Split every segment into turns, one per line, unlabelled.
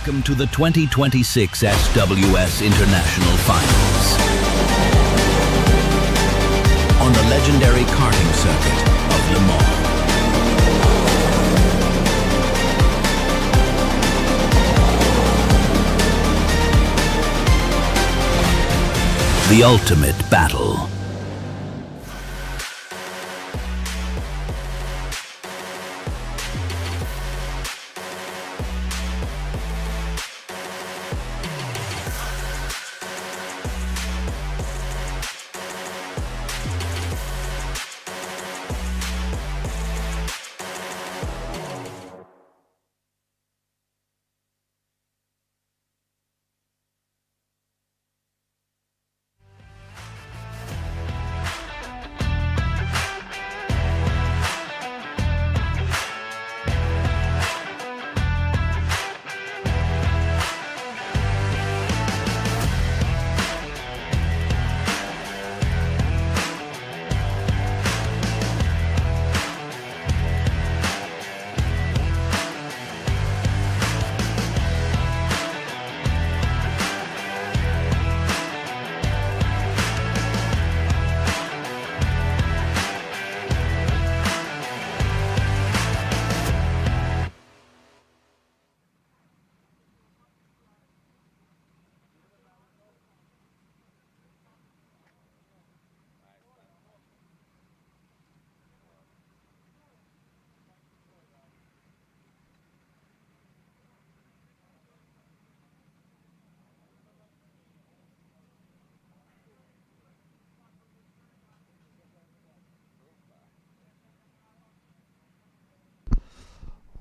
Welcome to the 2026 SWS International Finals. On the legendary karting circuit of Le Mans. The ultimate battle.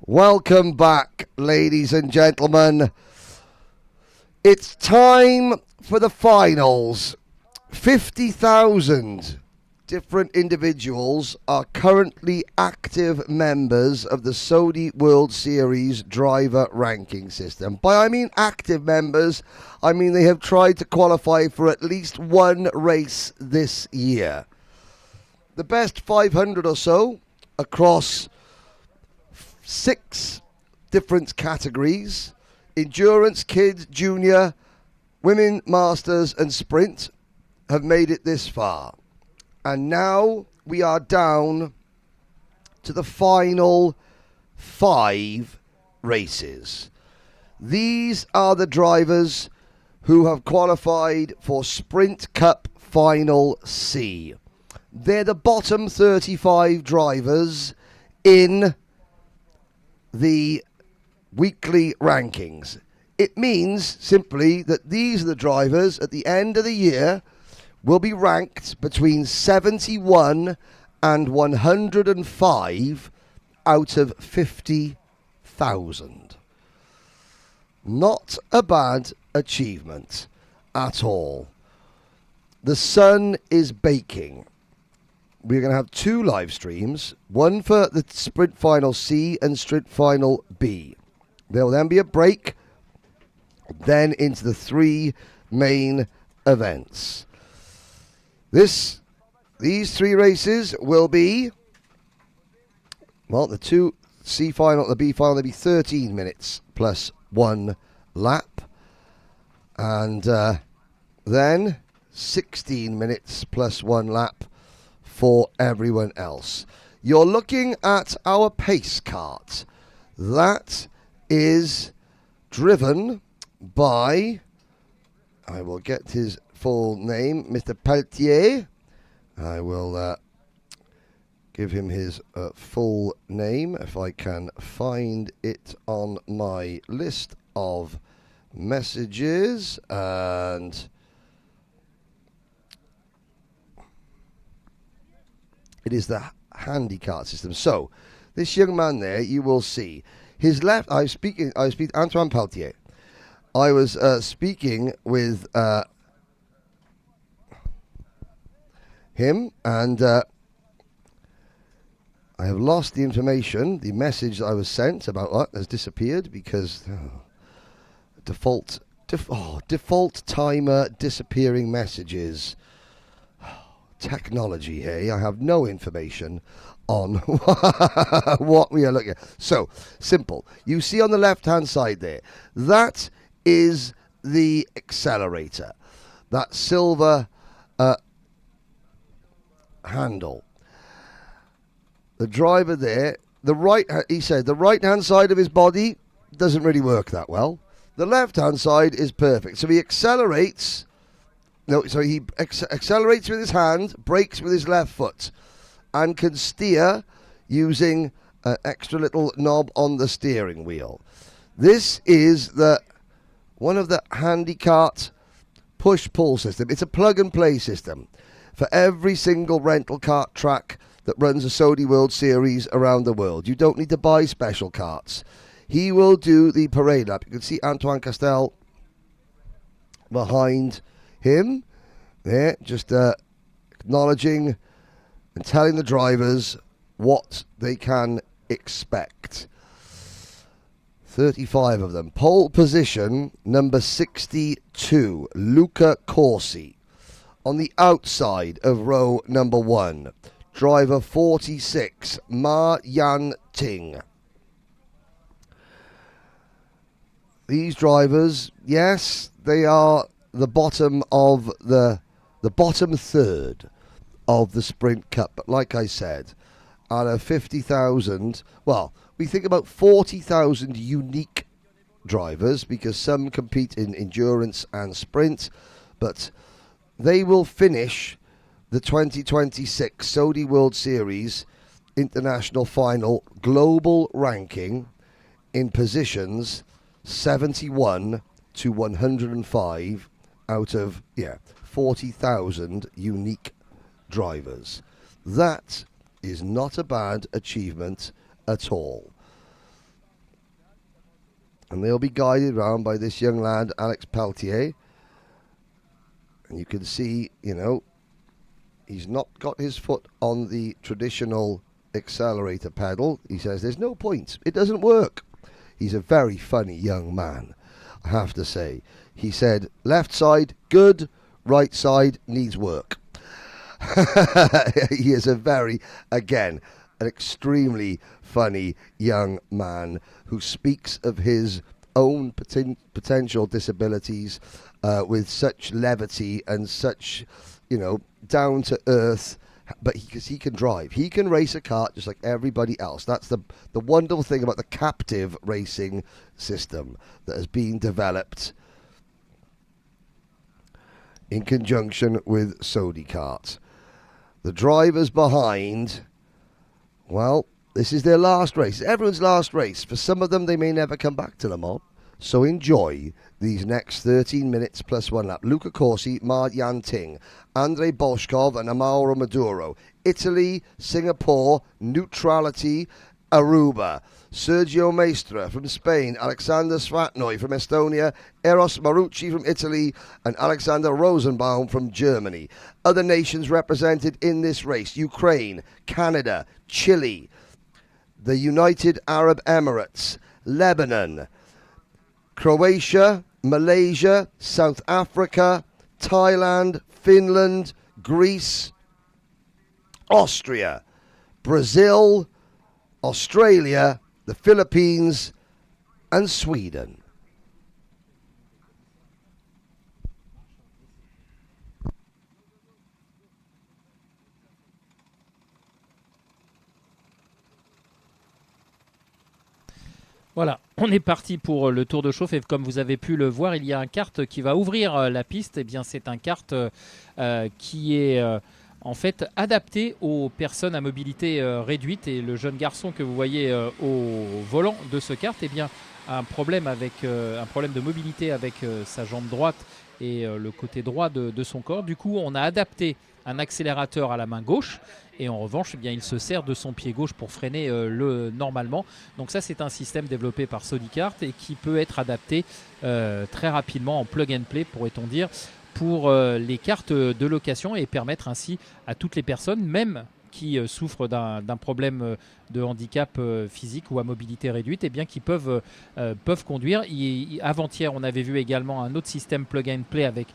Welcome back, ladies and gentlemen. It's time for the finals. 50,000 different individuals are currently active members of the Saudi World Series driver ranking system. By I mean active members, I mean they have tried to qualify for at least one race this year. The best 500 or so across 6 different categories: endurance, kids, junior, women, masters and sprint, have made it this far. And now we are down to the final 5 races. These are the drivers who have qualified for Sprint Cup Final C. They're the bottom 35 drivers in the weekly rankings. It means simply that these are the drivers at the end of the year will be ranked between 71 and 105 out of 50,000. Not a bad achievement at all. The sun is baking. We're going to have 2 live streams, one for the Sprint Final C and Sprint Final B. There will then be a break, then into the 3 main events. These 3 races will be, well, the 2 C final, the B final, they'll be 13 minutes plus 1 lap. And then 16 minutes plus 1 lap for everyone else. You're looking at our pace cart. That is driven by, I will get his full name, Mr. Peltier. I will give him his full name if I can find it on my list of messages. And it is the handicart system. So, this young man there, you will see his left. I speak Antoine Peltier. I was speaking with him, and I have lost the information. The message that I was sent about that has disappeared because default timer disappearing messages. technology here. I have no information on what we are looking at. So, simple. You see on the left-hand side there, that is the accelerator. That silver handle. The driver there, he said the right-hand side of his body doesn't really work that well. The left-hand side is perfect. So he accelerates. He accelerates with his hand, brakes with his left foot, and can steer using an extra little knob on the steering wheel. This is one of the handicart push-pull system. It's a plug-and-play system for every single rental kart track that runs a Sodi World Series around the world. You don't need to buy special karts. He will do the parade lap. You can see Antoine Castel behind him there, just acknowledging and telling the drivers what they can expect. 35 of them. Pole position, number 62, Luca Corsi. On the outside of row number 1, driver 46, Ma Yan Ting. These drivers, yes, they are the bottom of the bottom third of the Sprint Cup. But like I said, out of 50,000, well, we think about 40,000 unique drivers because some compete in endurance and sprint, but they will finish the 2026 Sodi World Series International Final global ranking in positions 71 to 105 out of 40,000 unique drivers. That is not a bad achievement at all. And they'll be guided around by this young lad, Alex Peltier. And you can see, he's not got his foot on the traditional accelerator pedal. He says there's no point. It doesn't work. He's a very funny young man, I have to say. He said, left side, good, right side, needs work. He is an extremely funny young man who speaks of his own potential disabilities with such levity and such, down to earth. But because he can drive, he can race a kart just like everybody else. That's the wonderful thing about the captive racing system that has been developed in conjunction with Sodi Kart. The drivers behind, well, this is their last race. Everyone's last race. For some of them, they may never come back to Le Mans. So enjoy these next 13 minutes plus one lap. Luca Corsi, Ma Yan Ting, Andrei Bolshkov and Amauro Maduro. Italy, Singapore, neutrality, Aruba. Sergio Maestra from Spain, Alexander Svatnoy from Estonia, Eros Marucci from Italy, and Alexander Rosenbaum from Germany. Other nations represented in this race: Ukraine, Canada, Chile, the United Arab Emirates, Lebanon, Croatia, Malaysia, South Africa, Thailand, Finland, Greece, Austria, Brazil, Australia, the Philippines, and Sweden.
Voilà, on est parti pour le tour de chauffe et comme vous avez pu le voir, il y a un kart qui va ouvrir la piste. Eh bien, c'est un kart qui est en fait adapté aux personnes à mobilité réduite. Et le jeune garçon que vous voyez au volant de ce kart, eh bien, a un problème de mobilité avec sa jambe droite et le côté droit de son corps. Du coup, on a adapté un accélérateur à la main gauche. Et en revanche, eh bien, il se sert de son pied gauche pour freiner normalement. Donc ça, c'est un système développé par Sodi Kart et qui peut être adapté très rapidement en plug and play, pourrait-on dire, pour les cartes de location et permettre ainsi à toutes les personnes, même qui souffrent d'un problème de handicap physique ou à mobilité réduite, eh bien, qui peuvent conduire. Avant-hier, on avait vu également un autre système plug and play avec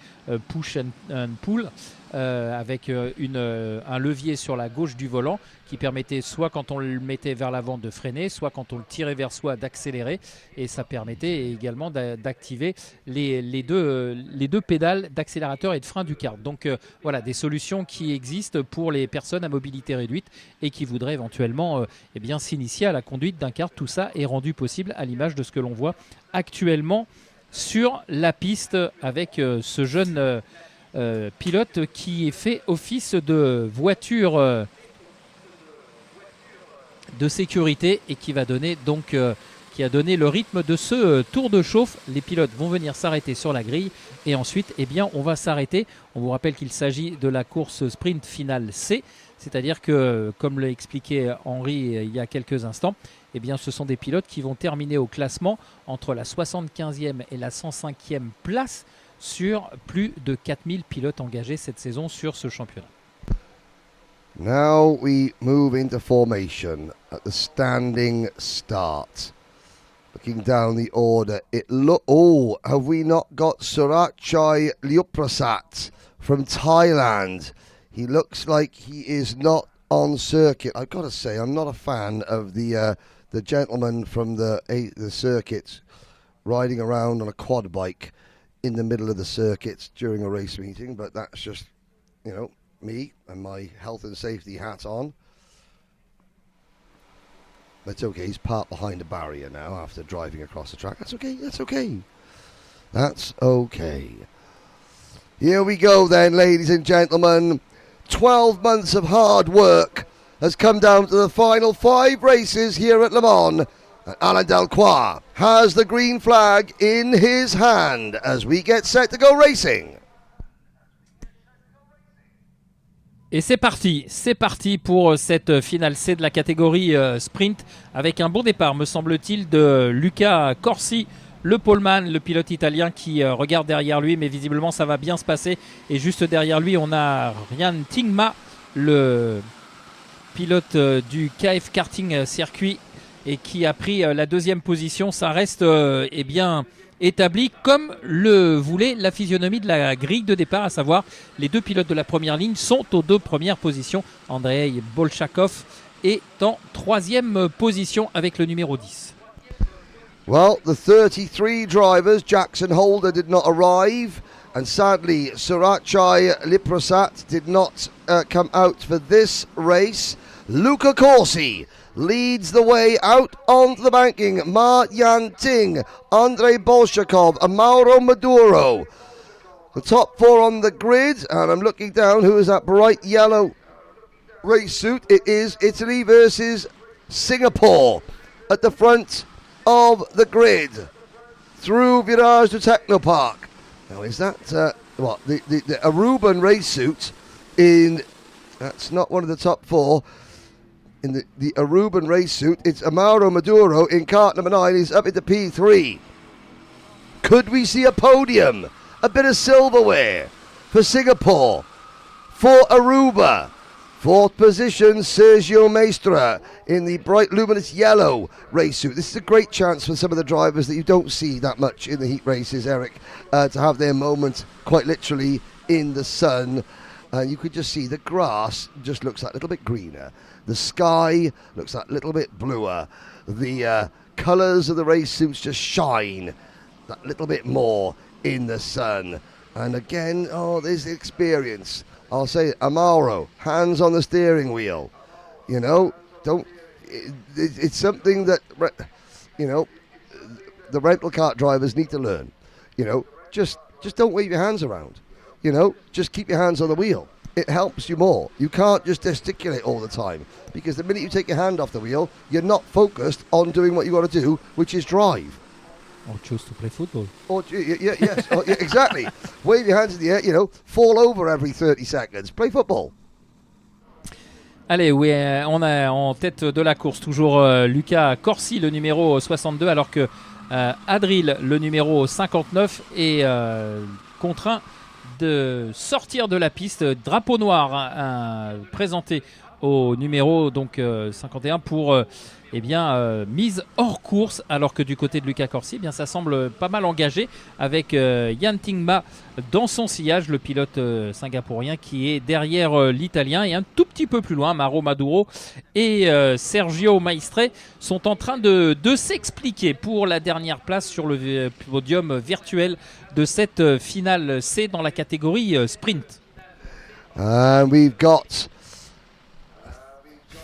push and pull, avec un levier sur la gauche du volant qui permettait soit quand on le mettait vers l'avant de freiner, soit quand on le tirait vers soi d'accélérer, et ça permettait également d'activer les deux pédales d'accélérateur et de frein du kart. Donc voilà, des solutions qui existent pour les personnes à mobilité réduite et qui voudraient éventuellement eh bien, s'initier à la conduite d'un kart. Tout ça est rendu possible à l'image de ce que l'on voit actuellement sur la piste avec ce jeune pilote qui fait office de voiture de sécurité et qui va donner donc qui a donné le rythme de ce tour de chauffe. Les pilotes vont venir s'arrêter sur la grille et ensuite eh bien, on va s'arrêter. On vous rappelle qu'il s'agit de la course sprint finale C, c'est-à-dire que, comme l'a expliqué Henri il y a quelques instants, eh bien, ce sont des pilotes qui vont terminer au classement entre la 75e et la 105e place sur plus de 4000 pilotes engagés cette saison sur ce championnat.
Now we move into formation at the standing start. Looking down the order, oh, have we not got Surachai Liuprasat from Thailand? He looks like he is not on circuit. I've got to say, I'm not a fan of the gentleman from the circuit riding around on a quad bike in the middle of the circuit during a race meeting, but that's just, you know, me and my health and safety hat on. That's okay, he's parked behind a barrier now after driving across the track. That's okay, that's okay. That's okay. Here we go then, ladies and gentlemen. 12 months of hard work has come down to the final 5 races here at Le Mans. And Alain Delcroix has the green flag in his hand as we get set to go racing.
Et c'est parti pour cette finale C de la catégorie sprint avec un bon départ, me semble-t-il, de Luca Corsi, le poleman, le pilote italien qui regarde derrière lui, mais visiblement ça va bien se passer. Et juste derrière lui, on a Ryan Tingma, le pilote du KF Karting Circuit et qui a pris la 2e position. Ça reste eh bien établi comme le voulait la physionomie de la grille de départ, à savoir les 2 pilotes de la première ligne sont aux 2 premières positions. Andrei Bolchakov est en 3e position avec le numéro 10.
Well, the 33 drivers, Jackson Holder did not arrive, and sadly Surachai Liprasat did not come out for this race. Luca Corsi leads the way out onto the banking. Ma Yan Ting, Andrei Bolshakov, and Mauro Maduro. The top 4 on the grid, and I'm looking down. Who is that bright yellow race suit? It is Italy versus Singapore at the front of the grid through Virage to Technopark. Now, is that the Aruban race suit in? That's not one of the top 4. In the Aruban race suit, it's Amaro Maduro in kart number 9. He's up into P3. Could we see a podium? A bit of silverware for Singapore. For Aruba. 4th position, Sergio Maestra in the bright luminous yellow race suit. This is a great chance for some of the drivers that you don't see that much in the heat races, Eric, to have their moment quite literally in the sun. And you could just see the grass just looks that little bit greener. The sky looks that little bit bluer. The colours of the race suits just shine that little bit more in the sun. And again, there's the experience. I'll say Amaro, hands on the steering wheel. You know, it's something that, you know, the rental car drivers need to learn. You know, just don't wave your hands around. You know, just keep your hands on the wheel. It helps you more. You can't just gesticulate all the time, because the minute you take your hand off the wheel, you're not focused on doing what you got to do, which is drive.
Or choose to play football.
Or yes, exactly. Wave your hands in the air, you know, fall over every 30 seconds. Play football.
Allez, oui, on a en tête de la course toujours Luca Corsi, le numéro 62, alors que Adril, le numéro 59, est contraint de sortir de la piste. Drapeau noir présenté au numéro donc 51 pour mise hors course, alors que du côté de Luca Corsi, ça semble pas mal engagé avec Yan Tingma dans son sillage, le pilote singapourien qui est derrière l'italien, et un tout petit peu plus loin, Mauro Maduro et Sergio Maestre sont en train de s'expliquer pour la dernière place sur le podium virtuel de cette finale C dans la catégorie sprint.
And we've got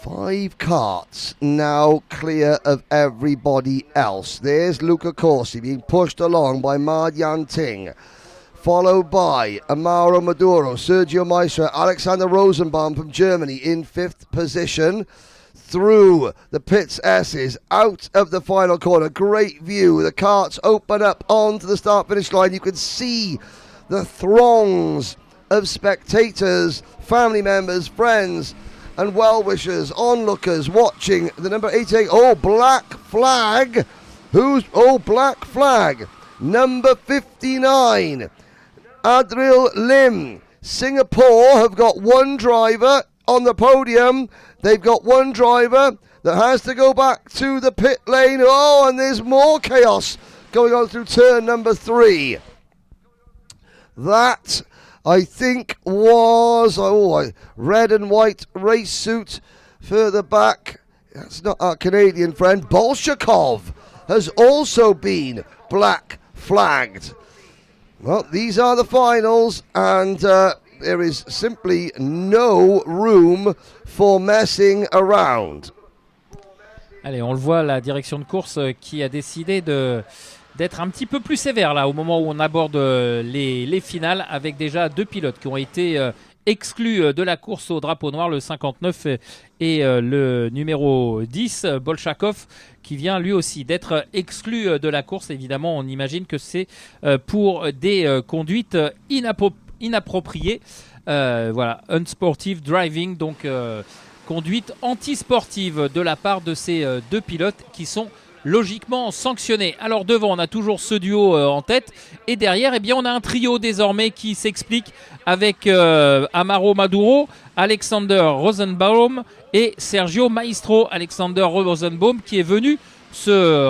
5 karts now clear of everybody else. There's Luca Corsi being pushed along by Ma Yanting, followed by Amaro Maduro, Sergio Maestre, Alexander Rosenbaum from Germany in 5th position. Through the pits S's, out of the final corner. Great view. The karts open up onto the start-finish line. You can see the throngs of spectators, family members, friends, and well-wishers, onlookers watching the number 88. Oh, black flag. Black flag. Number 59. Adriel Lim. Singapore have got one driver on the podium. They've got one driver that has to go back to the pit lane. Oh, and there's more chaos going on through turn number 3. That, I think, was a red and white race suit further back. That's not our Canadian friend. Bolshakov has also been black flagged. Well, these are the finals, and there is simply no room for messing around.
Allez, on le voit, la direction de course qui a décidé d'être un petit peu plus sévère là au moment où on aborde les finales, avec déjà 2 pilotes qui ont été exclus de la course au drapeau noir, le 59 et le numéro 10, Bolshakov, qui vient lui aussi d'être exclu de la course. Évidemment, on imagine que c'est pour des conduites inappropriées. Unsportive driving, donc conduite antisportive de la part de ces 2 pilotes qui sont logiquement sanctionnés. Alors devant, on a toujours ce duo en tête, et derrière, on a un trio désormais qui s'explique avec Amaro Maduro, Alexander Rosenbaum et Sergio Maestro. Alexander Rosenbaum qui est venu se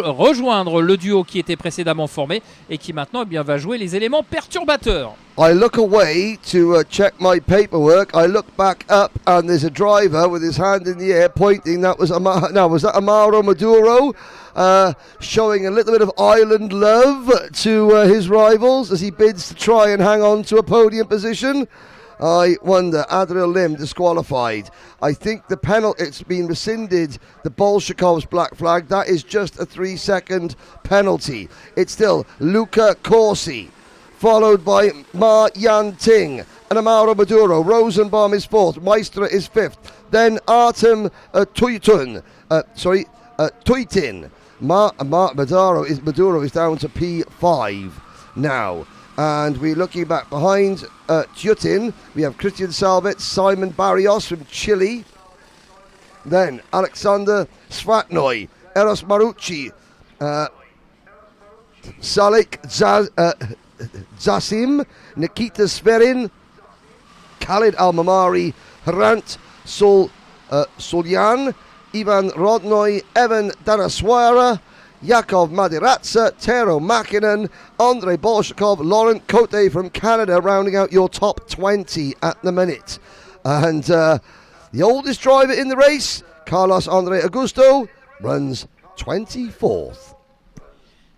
rejoindre le duo qui était précédemment formé et qui maintenant va jouer les éléments perturbateurs.
I look away to check my paperwork. I look back up and there's a driver with his hand in the air pointing. Was that Amaro Maduro showing a little bit of island love to his rivals as he bids to try and hang on to a podium position? I wonder. Adriel Lim disqualified. I think the penalty, it's been rescinded, the Bolshakov's black flag. That is just a 3-second penalty. It's still Luca Corsi, followed by Ma Yanting and Amaro Maduro. Rosenbaum is 4th. Maestre is 5th. Then Artem Tuitin. Maduro is down to P5 now. And we're looking back behind Tuitin. We have Christian Salvitz, Simon Barrios from Chile. Then Alexander Svatnoy, Eros Marucci, Salik Zasim, Nikita Sverin, Khalid Al-Mamari, Hrant Solyan, Ivan Rodnoy, Evan Danaswara, Yakov Madiratsa, Tero Makinen, Andrei Bolshakov, Laurent Cote from Canada, rounding out your top 20 at the minute. And the oldest driver in the race, Carlos André Augusto, runs 24th.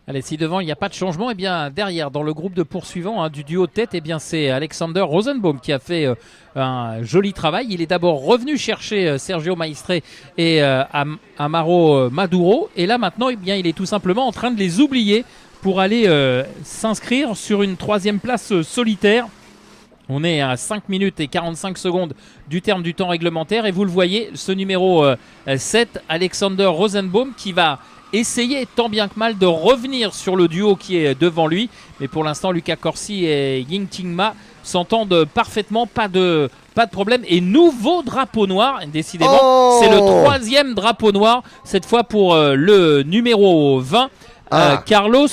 Allez, si devant il n'y a pas de changement, derrière, dans le groupe de poursuivants du duo de tête, c'est Alexander Rosenbaum qui a fait un joli travail. Il est d'abord revenu chercher Sergio Maestre et Amaro Maduro. Et là maintenant, il est tout simplement en train de les oublier pour aller s'inscrire sur une 3e place solitaire. On est à 5 minutes et 45 secondes du terme du temps réglementaire. Et vous le voyez, ce numéro 7, Alexander Rosenbaum, qui va essayer tant bien que mal de revenir sur le duo qui est devant lui. Mais pour l'instant, Luca Corsi et Ying Tingma s'entendent parfaitement, pas de problème. Et nouveau drapeau noir, décidément, c'est le 3e drapeau noir, cette fois pour le numéro 20. Carlos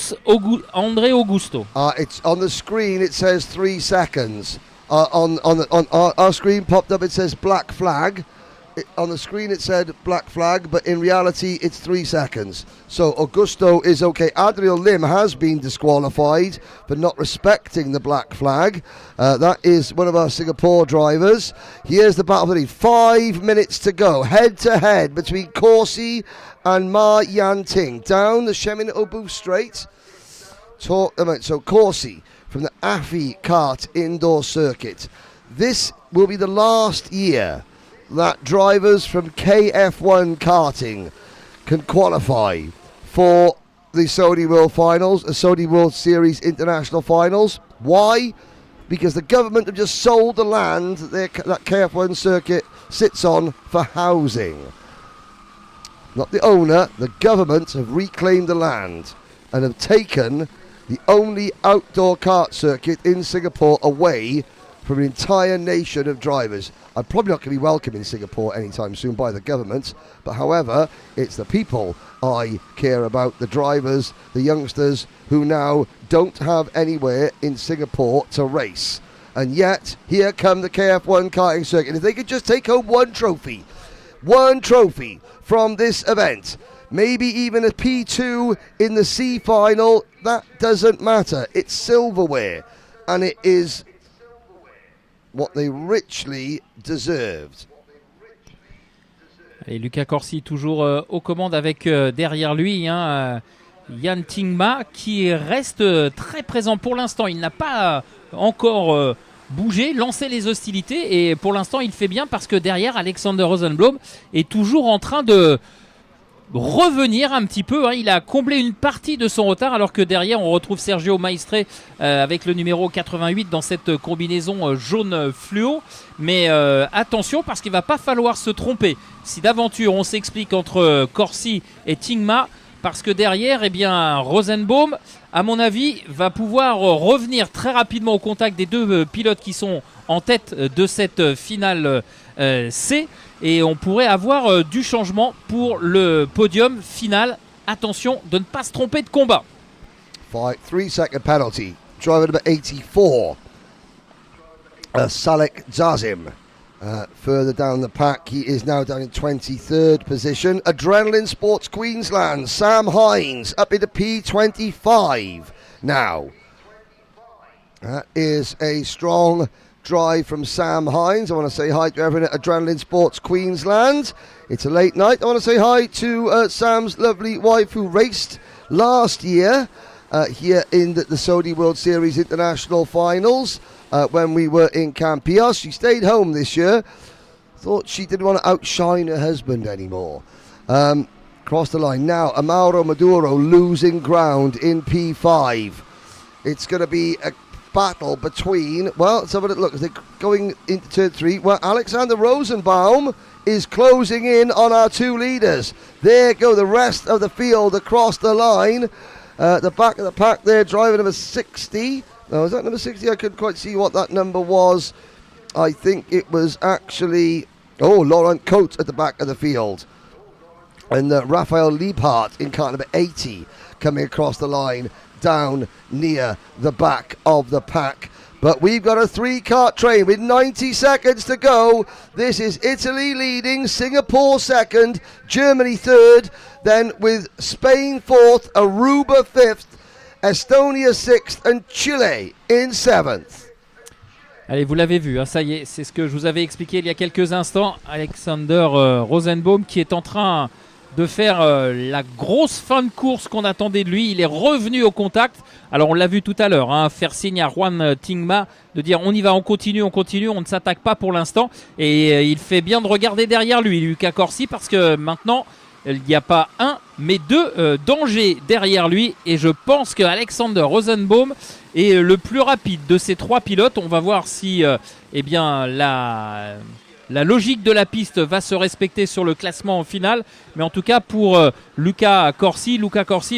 André Augusto.
It's on the screen, it says 3 seconds. On our screen popped up, it says black flag. On the screen it said black flag, but in reality it's 3 seconds. So Augusto is okay. Adriel Lim has been disqualified for not respecting the black flag. That is one of our Singapore drivers. Here's the battle for the lead. 5 minutes to go. Head to head between Corsi and Ma Yan Ting. Down the Shemin Obu Straight. So Corsi from the AFI Kart Indoor Circuit. This will be the last year that drivers from KF1 karting can qualify for the Saudi World Finals, the Saudi World Series International Finals. Why? Because the government have just sold the land that KF1 circuit sits on for housing. Not the owner, the government have reclaimed the land and have taken the only outdoor kart circuit in Singapore away from an entire nation of drivers. I'm probably not going to be welcome in Singapore anytime soon by the government, but however, it's the people I care about, the drivers, the youngsters who now don't have anywhere in Singapore to race. And yet, here come the KF1 karting circuit. If they could just take home one trophy from this event, maybe even a P2 in the C final, that doesn't matter. It's silverware, and it is what they richly deserved.
Et Luca Corsi toujours aux commandes avec derrière lui Yan Tingma qui reste très présent pour l'instant. Il n'a pas encore bougé, lancé les hostilités et pour l'instant il fait bien parce que derrière Alexander Rosenblum est toujours en train de revenir un petit peu, il a comblé une partie de son retard alors que derrière on retrouve Sergio Maestre avec le numéro 88 dans cette combinaison jaune fluo, mais attention parce qu'il va pas falloir se tromper si d'aventure on s'explique entre Corsi et Tingma, parce que derrière Rosenbaum à mon avis va pouvoir revenir très rapidement au contact des deux pilotes qui sont en tête de cette finale C. Et on pourrait avoir du changement pour le podium final. Attention de ne pas se tromper de combat.
3-second penalty. Driver number 84, Salek Zazim. Further down the pack, he is now down in 23rd position. Adrenaline Sports Queensland, Sam Hines up into P25 now. That is a strong drive from Sam Hines. I want to say hi to everyone at Adrenaline Sports Queensland. It's a late night. I want to say hi to Sam's lovely wife who raced last year here in the Saudi World Series International Finals when we were in Campios. She stayed home this year. Thought she didn't want to outshine her husband anymore. Cross the line. Now, Amauro Maduro losing ground in P5. It's going to be a battle between, well, let's have a look. They're going into turn 3. Well, Alexander Rosenbaum is closing in on our two leaders. There go the rest of the field across the line. The back of the pack there, driver number 60. No, is that number 60? I couldn't quite see what that number was. I think it was actually, Laurent Coates at the back of the field. And Raphael Liebhardt in car number 80 coming across the line down near the back of the pack. But we've got a 3-kart train with 90 seconds to go. This is Italy leading, Singapore second, Germany third, then with Spain fourth, Aruba fifth, Estonia sixth and Chile in seventh.
Allez, vous l'avez vu, ça y est, c'est ce que je vous avais expliqué il y a quelques instants. Alexander Rosenbaum qui est en train de faire la grosse fin de course qu'on attendait de lui. Il est revenu au contact. Alors on l'a vu tout à l'heure, faire signe à Juan Tingma de dire on y va, on continue, on ne s'attaque pas pour l'instant. Et il fait bien de regarder derrière lui, Luca Corsi, parce que maintenant il n'y a pas un mais deux dangers derrière lui. Et je pense que Alexander Rosenbaum est le plus rapide de ces trois pilotes. On va voir si la logique de la piste va se respecter sur le classement final. Mais en tout cas, pour Luca Corsi,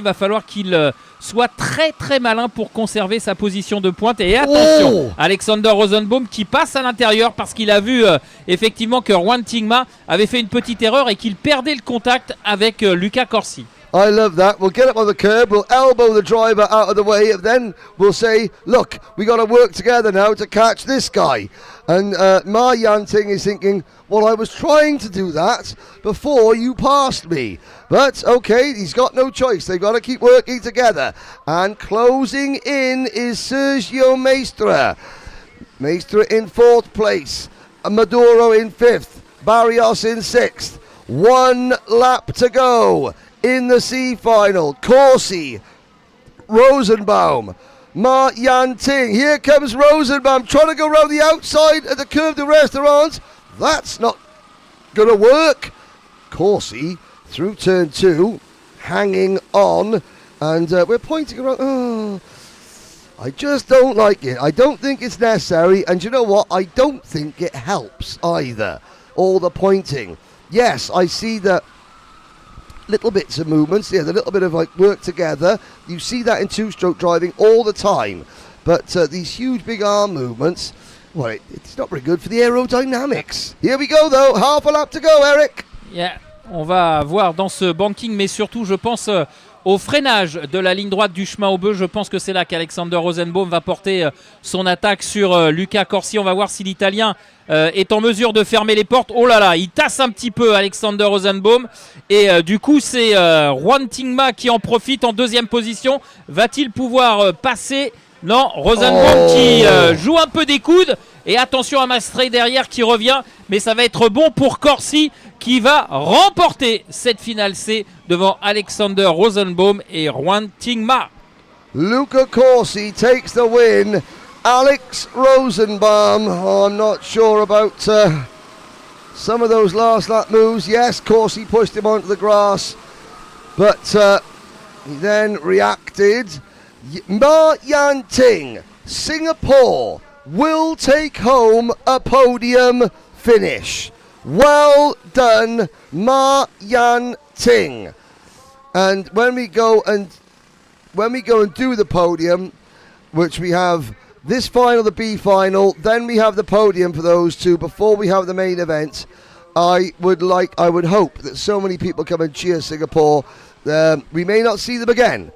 va falloir qu'il soit très très malin pour conserver sa position de pointe. Et attention, Alexander Rosenbaum qui passe à l'intérieur parce qu'il a vu effectivement que Juan Tingma avait fait une petite erreur et qu'il perdait le contact avec Luca Corsi.
I love that. We'll get up on the curb, we'll elbow the driver out of the way, and then we'll say, look, we got to work together now to catch this guy. And Ma Yanting is thinking, well, I was trying to do that before you passed me. But, okay, he's got no choice. They've got to keep working together. And closing in is Sergio Maestre. Maestre in 4th place. Maduro in 5th. Barrios in 6th. 1 lap to go in the C final. Corsi, Rosenbaum, Ma Yanting. Here comes Rosenbaum trying to go around the outside of the Curve de Restaurant. That's not going to work. Corsi through turn 2, hanging on, and we're pointing around. Oh, I just don't like it. I don't think it's necessary, and you know what? I don't think it helps either. All the pointing. Yes, I see the little bits of movements, the little bit of like work together. You see that in two-stroke driving all the time. But these huge big arm movements, well, it's not very good for the aerodynamics. Here we go though, half a lap to go, Eric.
Yeah, on va voir dans ce banking, mais surtout je pense au freinage de la ligne droite du chemin au bœuf. Je pense que c'est là qu'Alexander Rosenbaum va porter son attaque sur Luca Corsi. On va voir si l'Italien est en mesure de fermer les portes. Oh là là, il tasse un petit peu Alexander Rosenbaum. Et du coup, c'est Juan Tingma qui en profite en 2e position. Va-t-il pouvoir passer ? Non, Rosenbaum qui joue un peu des coudes. Et attention à Maestre derrière qui revient. Mais ça va être bon pour Corsi qui va remporter cette finale C devant Alexander Rosenbaum et Juan Tingma.
Luca Corsi takes the win. Alex Rosenbaum, I'm not sure about some of those last lap moves. Yes, Corsi pushed him onto the grass, but he then reacted. Ma Yanting, Singapore, will take home a podium finish. Well done, Ma Yanting. And when we go and do the podium, which we have this final, the B final, then we have the podium for those two before we have the main event. I would hope that so many people come and cheer Singapore. We may not see them again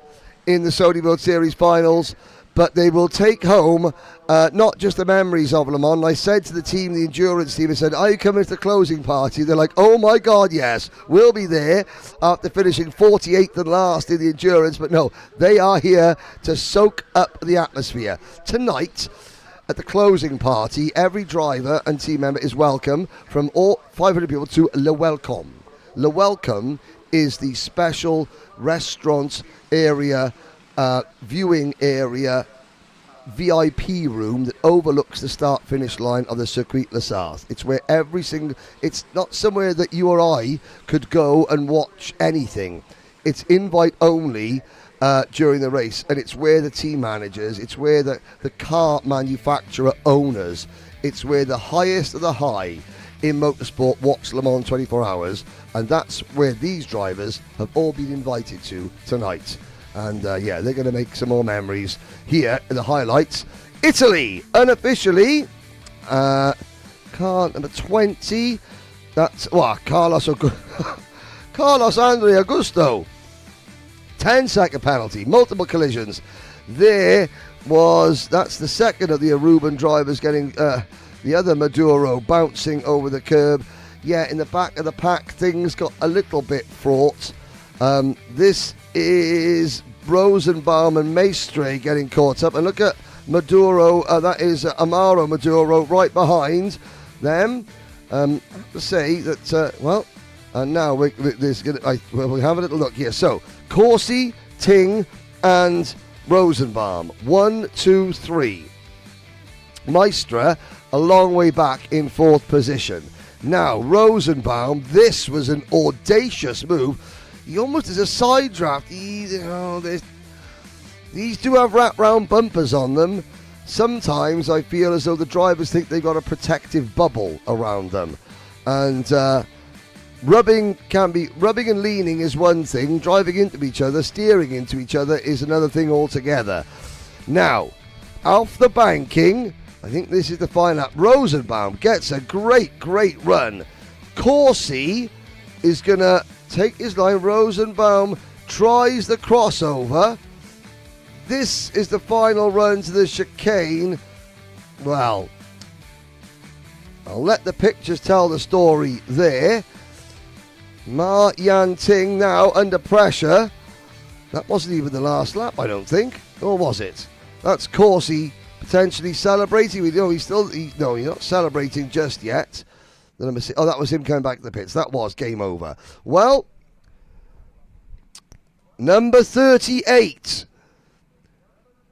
in the Saudi World Series finals, but they will take home not just the memories of Le Mans. I said to the team, the endurance team, I said, are you coming to the closing party? They're like, oh my God, yes, we'll be there after finishing 48th and last in the endurance. But no, they are here to soak up the atmosphere. Tonight, at the closing party, every driver and team member is welcome from all 500 people to Le Welcome. Le Welcome is the special restaurant area, viewing area, VIP room that overlooks the start-finish line of the Circuit International. It's where it's not somewhere that you or I could go and watch anything. It's invite only during the race, and it's where the team managers, it's where the car manufacturer owners, it's where the highest of the high in motorsport watch Le Mans 24 hours, and that's where these drivers have all been invited to tonight. And they're going to make some more memories here in the highlights. Italy, unofficially, car number 20. That's Carlos Andrea Augusto. 10-second penalty, multiple collisions. That's the second of the Aruban drivers getting the other Maduro bouncing over the curb. Yeah, in the back of the pack, things got a little bit fraught. This is Rosenbaum and Maestre getting caught up. And look at Maduro, that is Amaro Maduro right behind them. I have to say that, now we'll have a little look here. So, Corsi, Ting, and Rosenbaum. 1, 2, 3. Maestre a long way back in 4th position. Now, Rosenbaum, this was an audacious move. He almost is a side draft. These do have wrap-round bumpers on them. Sometimes I feel as though the drivers think they've got a protective bubble around them. And rubbing and leaning is one thing. Driving into each other, steering into each other is another thing altogether. Now, off the banking, I think this is the final lap. Rosenbaum gets a great run. Corsi is going to take his line. Rosenbaum tries the crossover. This is the final run to the chicane. Well, I'll let the pictures tell the story there. Ma Yan Ting now under pressure. That wasn't even the last lap, I don't think. Or was it? That's Corsi potentially celebrating. We know he's not celebrating just yet. Oh, that was him coming back to the pits. That was game over. Well, number 38,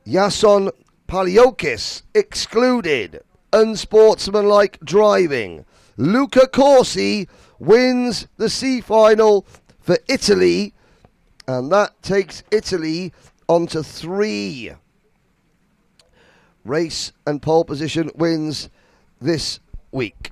Yason Paliokis, excluded. Unsportsmanlike driving. Luca Corsi wins the C final for Italy, and that takes Italy onto 3. Race and pole position wins this week.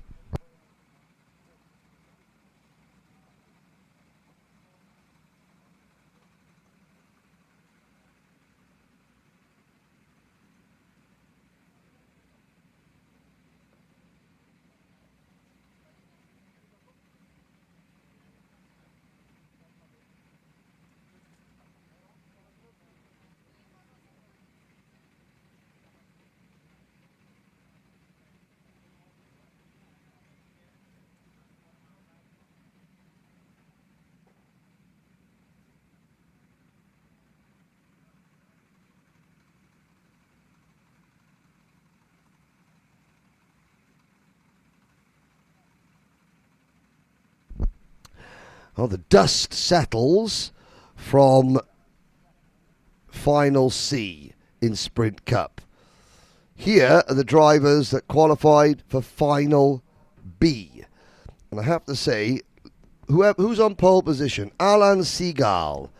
Oh, the dust settles from Final C in Sprint Cup. Here are the drivers that qualified for Final B. And I have to say, who's on pole position? Alan Seagal.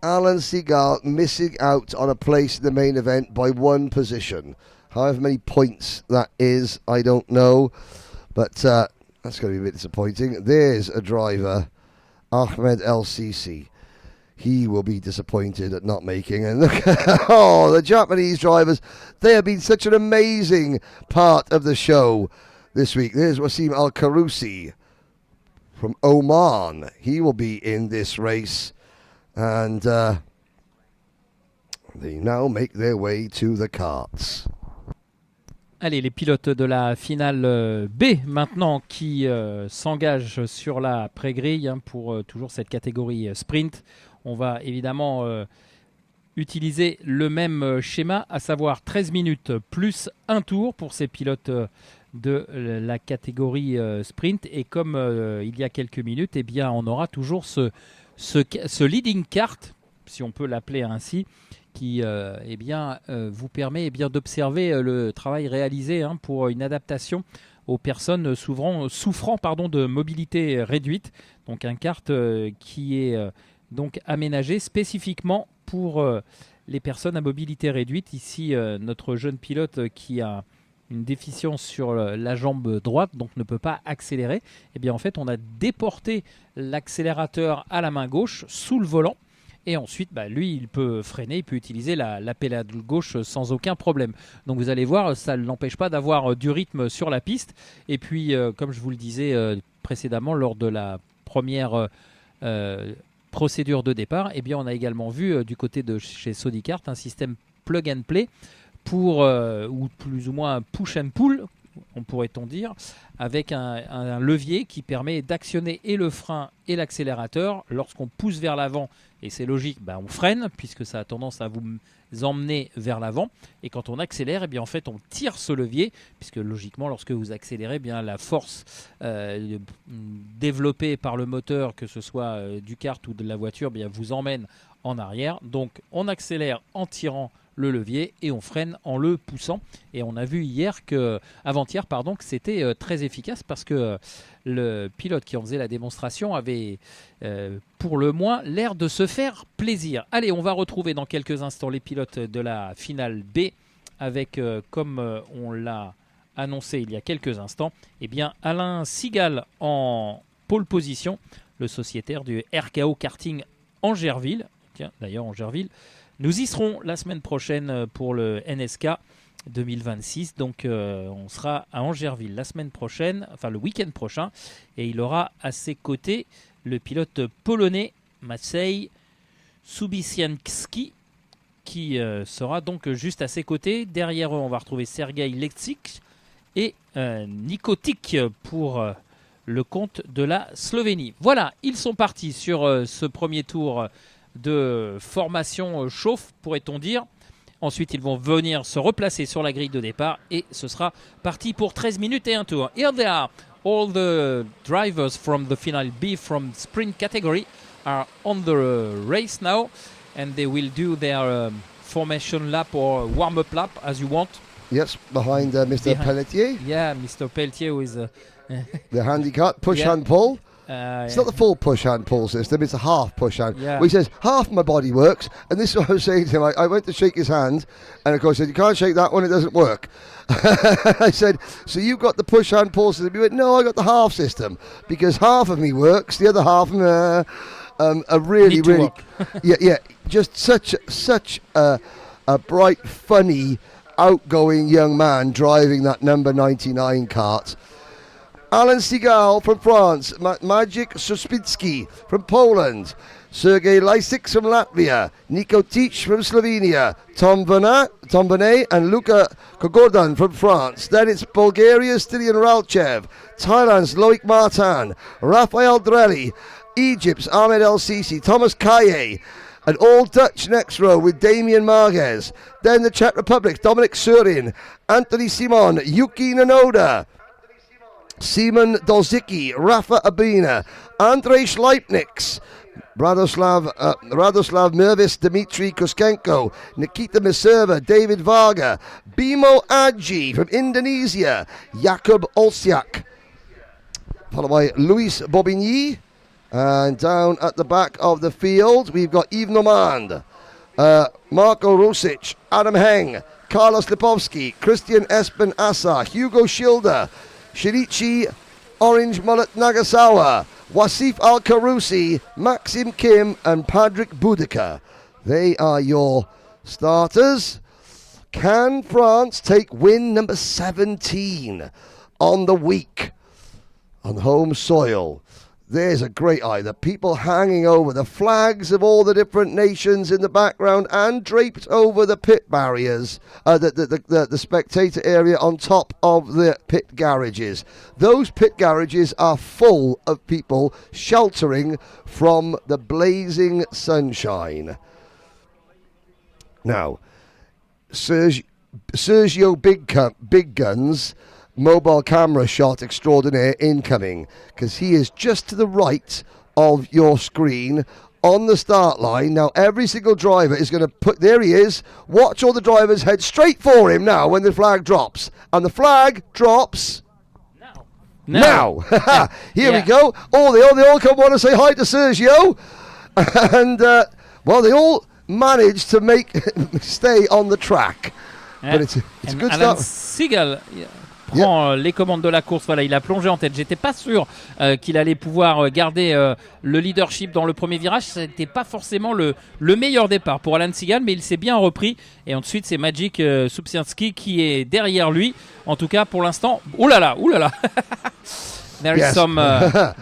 Alan Seagal missing out on a place in the main event by 1 position. However many points that is, I don't know. But that's going to be a bit disappointing. There's a driver, Ahmed El-Sisi. He will be disappointed at not making. And look, the Japanese drivers, they have been such an amazing part of the show this week. There's Wasim Al-Karousi from Oman. He will be in this race. And they now make their way to the carts.
Allez, les pilotes de la finale B maintenant qui s'engagent sur la pré-grille pour toujours cette catégorie sprint. On va évidemment utiliser le même schéma, à savoir 13 minutes plus un tour pour ces pilotes de la catégorie sprint. Et comme il y a quelques minutes, eh bien, on aura toujours ce leading kart, si on peut l'appeler ainsi, qui vous permet d'observer le travail réalisé pour une adaptation aux personnes souffrant de mobilité réduite. Donc un kart qui est donc aménagé spécifiquement pour les personnes à mobilité réduite. Ici, notre jeune pilote qui a une déficience sur la jambe droite, donc ne peut pas accélérer. Eh bien, en fait, on a déporté l'accélérateur à la main gauche sous le volant. Et ensuite, lui, il peut freiner, il peut utiliser la pédale gauche sans aucun problème. Donc vous allez voir, ça ne l'empêche pas d'avoir du rythme sur la piste. Et puis, comme je vous le disais précédemment, lors de la première procédure de départ, eh bien, on a également vu du côté de chez Sodicart un système plug and play pour, ou plus ou moins push and pull, pourrait-on dire, avec un levier qui permet d'actionner et le frein et l'accélérateur. Lorsqu'on pousse vers l'avant, et c'est logique, on freine, puisque ça a tendance à vous emmener vers l'avant. Et quand on accélère, eh bien, en fait, on tire ce levier, puisque logiquement, lorsque vous accélérez, eh bien, la force développée par le moteur, que ce soit du kart ou de la voiture, eh bien, vous emmène en arrière. Donc, on accélère en tirant le levier et on freine en le poussant. Et on a vu avant-hier, que c'était très efficace, parce que le pilote qui en faisait la démonstration avait pour le moins l'air de se faire plaisir. Allez, on va retrouver dans quelques instants les pilotes de la finale B avec, comme on l'a annoncé il y a quelques instants, eh bien, Alain Seagal en pole position, le sociétaire du RKO Karting Angerville. Tiens, d'ailleurs, Angerville, nous y serons la semaine prochaine pour le NSK 2026. Donc, on sera à Angerville la semaine prochaine, enfin le week-end prochain. Et il aura à ses côtés le pilote polonais Maciej Subisianski qui sera donc juste à ses côtés. Derrière eux, on va retrouver Sergei Leksic et Nikotic pour le compte de la Slovénie. Voilà, ils sont partis sur ce premier tour de formation chauffe, pourrait-on dire. Ensuite, ils vont venir se replacer sur la grille de départ et ce sera parti pour 13 minutes et un tour. Here they are. All the drivers from the Finale B from sprint category are on the race now, and they will do their formation lap or warm-up lap as you want.
Yes, behind Mr. Pelletier.
Yeah, Mr. Pelletier who is...
the handicap, push-hand pull. It's not the full push-hand pull system, it's a half push-hand.
Yeah.
Well, he says, half my body works, and this is what I was saying to him. I went to shake his hand, and of course he said, you can't shake that one, it doesn't work. I said, so you've got the push-hand pull system? He went, no, I got the half system, because half of me works, the other half... a really, really, yeah, just such a bright, funny, outgoing young man driving that number 99 kart. Alan Seagal from France, Maciej Suspinski from Poland, Sergei Leksic from Latvia, Nikotic from Slovenia, Tom Bonet and Luka Kogordan from France. Then it's Bulgaria's Stilian Ralchev, Thailand's Loic Martin, Rafael Drelli, Egypt's Ahmed El Sisi, Thomas Kaye, an all Dutch next row with Damien Marquez. Then the Czech Republic, Dominic Surin, Anthony Simon, Yuki Nanoda, Simon Dolzicki, Rafa Abina, Andrei Schleipnix, Radoslav Mervis, Dmitry Kuskenko, Nikita Miserva, David Varga, Bimo Adji from Indonesia, Jakub Olsiak, followed by Luis Bobigny. And down at the back of the field, we've got Yves Normand, Marko Rusic, Adam Heng, Carlos Lipovsky, Christian Espen Assa, Hugo Schilder, Shinichi Orange Mullet Nagasawa, Wasif Al-Karousi, Maxim Kim, and Patrick Boudica. They are your starters. Can France take win number 17 on the week on home soil? There's a great eye. The people hanging over the flags of all the different nations in the background and draped over the pit barriers, the spectator area on top of the pit garages. Those pit garages are full of people sheltering from the blazing sunshine. Now, Sergio Big Guns mobile camera shot extraordinaire incoming, because he is just to the right of your screen on the start line. Now every single driver is going to put, there he is, watch all the drivers head straight for him now when the flag drops, and the flag drops now. Here we go. They all come want to say hi to Sergio, and well, they all managed to stay on the track, but it's a good
Alan
start.
Seagal prend les commandes de la course. Voilà, il a plongé en tête. J'étais pas sûr qu'il allait pouvoir garder le leadership dans le premier virage. Ce n'était pas forcément le meilleur départ pour Alan Seagal, mais il s'est bien repris. Et ensuite, c'est Maciej Subsianski qui est derrière lui. En tout cas, pour l'instant, oulala. There is some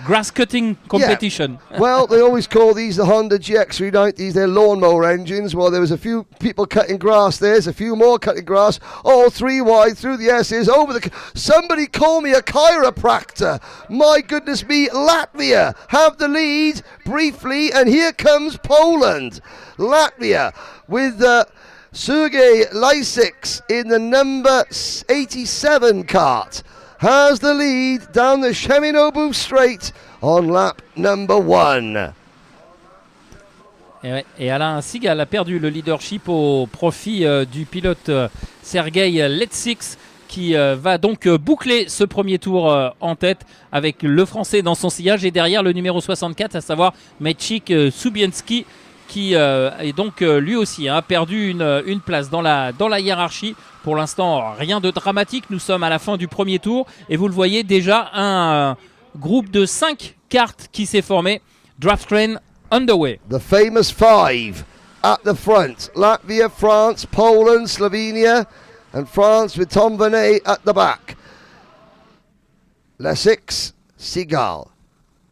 grass cutting competition.
Yeah. Well, they always call these the Honda GX390s, they're lawnmower engines. Well, there was a few people cutting grass. There's a few more cutting grass. All three wide through the S's over the... Somebody call me a chiropractor. My goodness me, Latvia have the lead briefly, and here comes Poland. Latvia with... Sergei Leksic in the number 87 kart has the lead down the Sheminobu Straight on lap number 1.
Et Alain Seagal a perdu le leadership au profit du pilote Sergei Leksic qui va donc boucler ce premier tour en tête avec le français dans son sillage et derrière le numéro 64, à savoir Maciej Subsianski, qui est donc lui aussi a perdu une place dans la hiérarchie. Pour l'instant, rien de dramatique. Nous sommes à la fin du premier tour et vous le voyez déjà, un groupe de 5 cartes qui s'est formé. Draft train underway.
The famous 5 at the front. Latvia, France, Poland, Slovenia, and France with Tom Bonet at the back. Leksic, Seagal,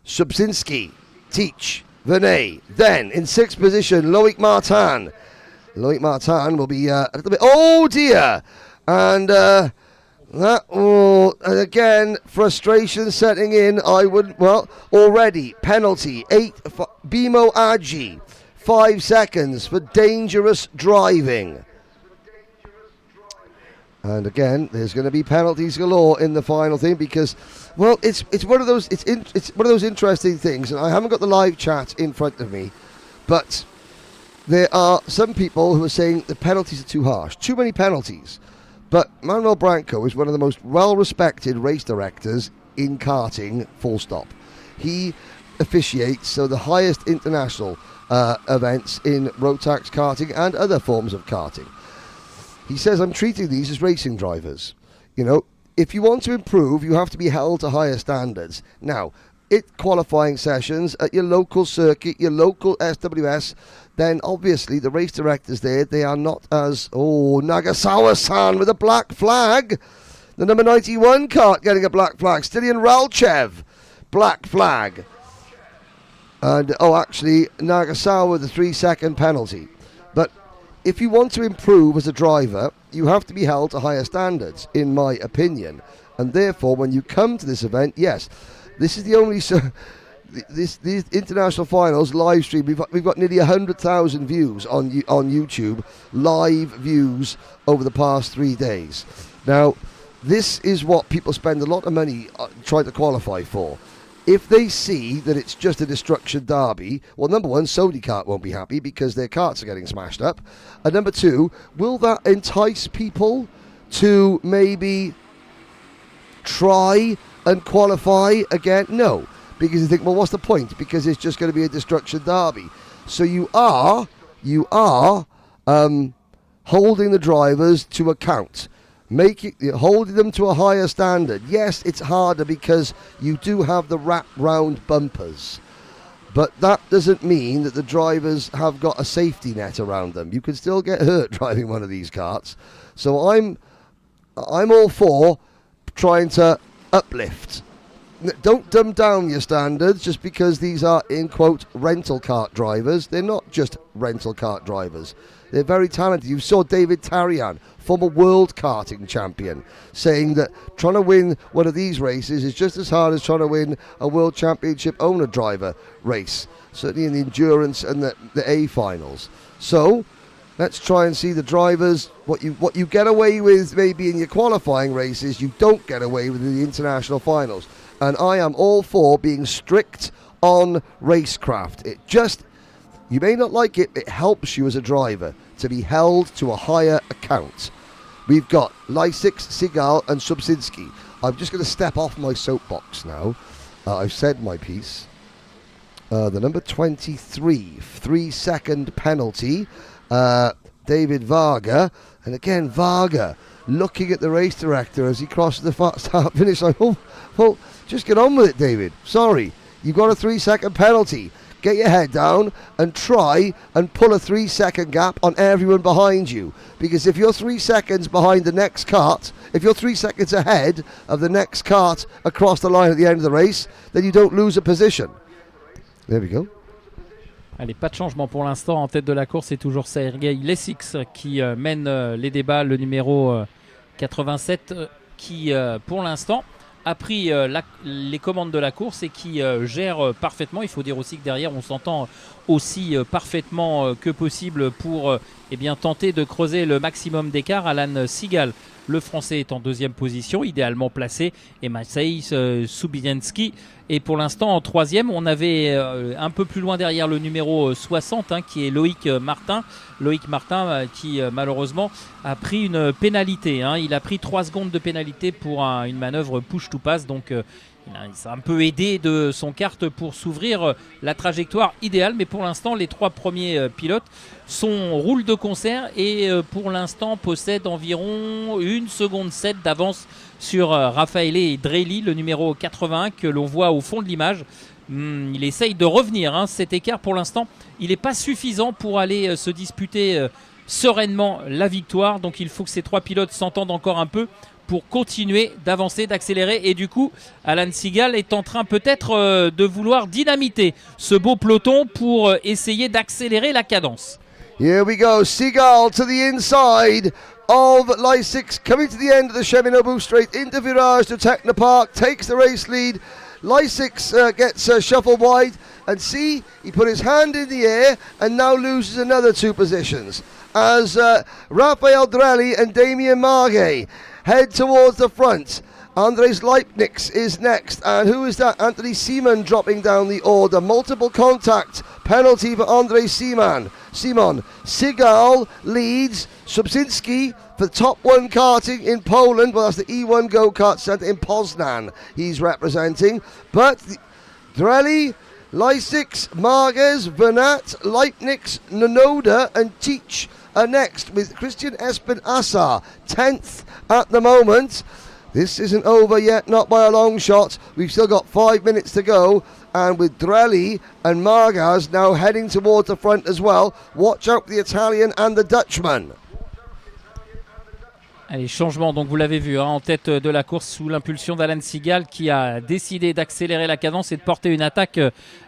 Subsinski, Teach, Vinay. Then, in 6th position, Loic Martin. Loic Martin will be a little bit... Oh, dear! And and again, frustration setting in. Already, penalty. Bimo Aji. 5 seconds for dangerous driving. And again, there's going to be penalties galore in the final thing because, well, it's one of those interesting things, and I haven't got the live chat in front of me, but there are some people who are saying the penalties are too harsh, too many penalties. But Manuel Branco is one of the most well-respected race directors in karting, full stop. He officiates the highest international events in Rotax karting and other forms of karting. He says, I'm treating these as racing drivers. You know, if you want to improve, you have to be held to higher standards. Now, qualifying sessions at your local circuit, your local SWS, then obviously the race directors there, they are not as... Oh, Nagasawa-san with a black flag. The number 91 kart getting a black flag. Stilian Ralchev, black flag. And, actually, Nagasawa with the 3-second penalty. But if you want to improve as a driver, you have to be held to higher standards, in my opinion. And therefore, when you come to this event, yes, this is the only... These international finals live stream. We've got nearly 100,000 views on YouTube, live views over the past 3 days. Now, this is what people spend a lot of money trying to qualify for. If they see that it's just a destruction derby, well, number one, Sony Kart won't be happy because their karts are getting smashed up. And number two, will that entice people to maybe try and qualify again? No. Because you think, well, what's the point? Because it's just going to be a destruction derby. So you are holding the drivers to account, holding them to a higher standard. Yes, it's harder because you do have the wrap round bumpers, but that doesn't mean that the drivers have got a safety net around them. You can still get hurt driving one of these karts. So I'm all for trying to uplift. Don't dumb down your standards just because these are, in quote, rental kart drivers. They're not just rental kart drivers. They're very talented. You saw David Tarian, former world karting champion, saying that trying to win one of these races is just as hard as trying to win a world championship owner-driver race, certainly in the endurance and the A finals. So let's try and see the drivers. What you get away with maybe in your qualifying races, you don't get away with in the international finals. And I am all for being strict on racecraft. You may not like it, it helps you as a driver to be held to a higher account. We've got Lysik, Sigal and Subsinski. I'm just going to step off my soapbox now. I've said my piece. The number 23, 3-second penalty. David Varga. And again, Varga looking at the race director as he crosses the start finish line. Well, just get on with it, David. Sorry, you've got a 3-second penalty. Get your head down and try and pull a 3-second gap on everyone behind you. Because if you're 3 seconds behind the next kart, if you're 3 seconds ahead of the next kart across the line at the end of the race, then you don't lose a position. There we go.
Allez, pas de changement pour l'instant. En tête de la course, c'est toujours Sergei Lesix qui mène les débats. Le numéro 87 qui, pour l'instant, a pris les commandes de la course et qui gère parfaitement. Il faut dire aussi que derrière, on s'entend aussi parfaitement que possible pour tenter de creuser le maximum d'écart. Alan Sigal, le français, est en deuxième position, idéalement placé, et Maciej Subienski est pour l'instant en troisième. On avait un peu plus loin derrière le numéro 60 qui est Loïc Martin. Loïc Martin qui malheureusement a pris une pénalité. Il a pris 3 secondes de pénalité pour une manœuvre push to pass. Donc il s'est un peu aidé de son kart pour s'ouvrir la trajectoire idéale. Mais pour l'instant, les 3 premiers pilotes roulent de concert et pour l'instant possèdent environ 1 seconde 7 d'avance sur Raffaele Drelli, le numéro 81 que l'on voit au fond de l'image. Il essaye de revenir. Cet écart pour l'instant, il n'est pas suffisant pour aller se disputer sereinement la victoire. Donc il faut que ces 3 pilotes s'entendent encore un peu pour continuer d'avancer, d'accélérer. Et du coup, Alan Seagal est en train peut-être de vouloir dynamiter ce beau peloton pour essayer d'accélérer la cadence.
Here we go, Seagal to the inside of Lysix, coming to the end of the Cheminot straight into Virage to Technopark, takes the race lead. Lysix gets shuffled wide, and see, he put his hand in the air and now loses another 2 positions as Raphael Drelli and Damien Margay head towards the front. Andres Leipnix is next, and who is that? Anthony Seaman dropping down the order. Multiple contact penalty for Andrei Simon. Seagal leads. Subsinski for Top 1 Karting in Poland. Well, that's the E1 Go-Kart Centre in Poznan he's representing. But Drelli, Lysix, Marquez, Vernat, Leipnix, Nonoda and Teach are next, with Christian Espen Assar 10th at the moment. This isn't over yet, not by a long shot. We've still got 5 minutes to go. And with Drelli and Margaz now heading towards the front as well. Watch out for the Italian and the Dutchman.
Allez, changement, donc vous l'avez vu, en tête de la course sous l'impulsion d'Alan Seagal qui a décidé d'accélérer la cadence et de porter une attaque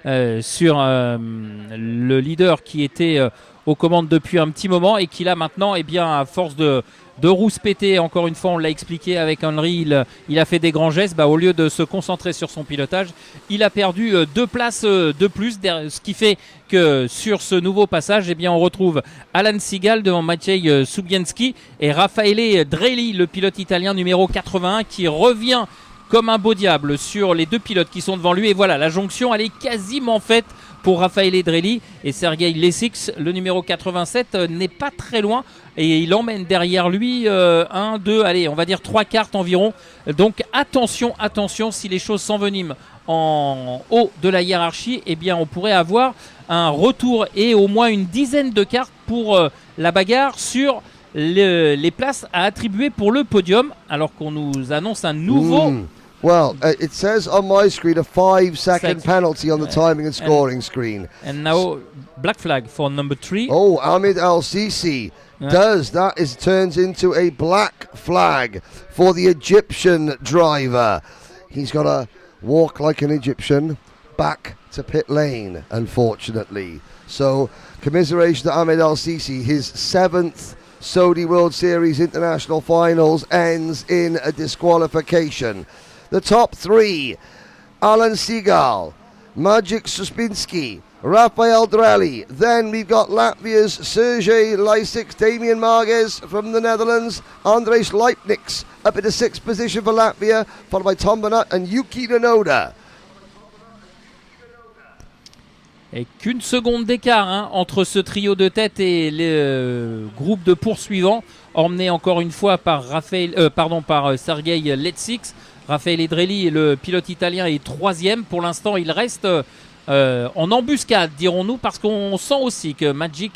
sur le leader qui était aux commandes depuis un petit moment et qui là maintenant, eh bien, à force de rousse pétée, encore une fois on l'a expliqué avec Henry, il a fait des grands gestes, au lieu de se concentrer sur son pilotage, il a perdu 2 places de plus, ce qui fait que sur ce nouveau passage, eh bien, on retrouve Alan Seagal devant Maciej Subienski et Raffaele Drelli, le pilote italien numéro 81 qui revient comme un beau diable sur les 2 pilotes qui sont devant lui. Et voilà, la jonction, elle est quasiment faite pour Raffaele Drelli, et Sergei Lessix, le numéro 87, n'est pas très loin et il emmène derrière lui 1, 2, allez, on va dire 3 cartes environ. Donc attention, si les choses s'enveniment en haut de la hiérarchie, eh bien on pourrait avoir un retour et au moins une dizaine de cartes pour la bagarre sur les places à attribuer pour le podium, alors qu'on nous annonce un nouveau...
Well, it says on my screen a 5-second penalty on the timing and scoring screen.
And now black flag for number 3.
Oh, Ahmed Al-Sisi turns into a black flag for the Egyptian driver. He's got to walk like an Egyptian back to pit lane, unfortunately. So, commiseration to Ahmed Al-Sisi. His 7th Saudi World Series International Finals ends in a disqualification. The top 3, Alan Seagal, Maciej Suspinski, Raphael Drelli. Then we've got Latvia's Sergei Lysix, Damien Marquez from the Netherlands, Andres Leipnix up in the 6th position for Latvia, followed by Tom Burnett and Yuki Nonoda.
Et qu'une seconde d'écart entre ce trio de tête et le groupe de poursuivants, emmené encore une fois par Sergei Lessix. Raphaël Drelli, le pilote italien, est 3e. Pour l'instant, il reste en embuscade, dirons-nous, parce qu'on sent aussi que Maciej